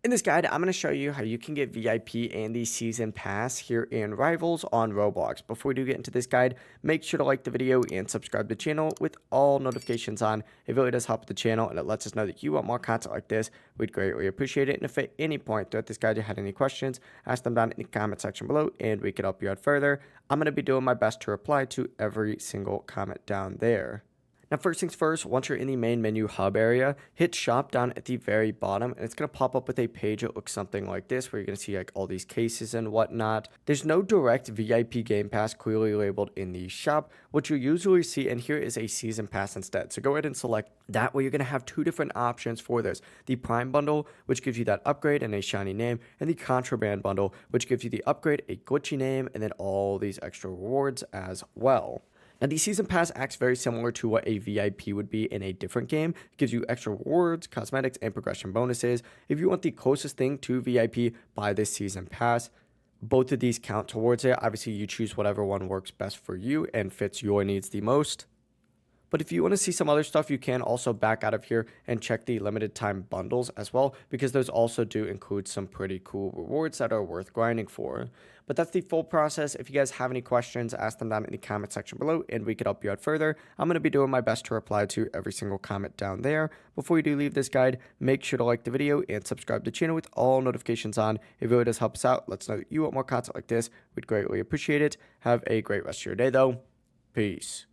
In this guide, I'm going to show you how you can get VIP and the Season Pass here in Rivals on Roblox. Before we do get into this guide, make sure to like the video and subscribe to the channel with all notifications on. It really does help the channel and it lets us know that you want more content like this. We'd greatly appreciate it. And if at any point throughout this guide you had any questions, ask them down in the comment section below and we can help you out further. I'm going to be doing my best to reply to every single comment down there. Now, first things first, once you're in the main menu hub area, hit shop down at the very bottom, and it's going to pop up with a page that looks something like this, where you're going to see like all these cases and whatnot. There's no direct VIP Game Pass clearly labeled in the shop. What you usually see in here is a Season Pass instead. So go ahead and select that way. You're going to have two different options for this. The Prime Bundle, which gives you that upgrade and a shiny name, and the Contraband Bundle, which gives you the upgrade, a glitchy name, and then all these extra rewards as well. Now, the Season Pass acts very similar to what a VIP would be in a different game. It gives you extra rewards, cosmetics, and progression bonuses. If you want the closest thing to VIP, buy this Season Pass. Both of these count towards it. Obviously, you choose whatever one works best for you and fits your needs the most. But if you want to see some other stuff, you can also back out of here and check the limited time bundles as well, because those also do include some pretty cool rewards that are worth grinding for. But that's the full process. If you guys have any questions, ask them down in the comment section below and we could help you out further. I'm going to be doing my best to reply to every single comment down there. Before you do leave this guide, make sure to like the video and subscribe to the channel with all notifications on. It really does help us out. Let's know that you want more content like this. We'd greatly appreciate it. Have a great rest of your day though. Peace.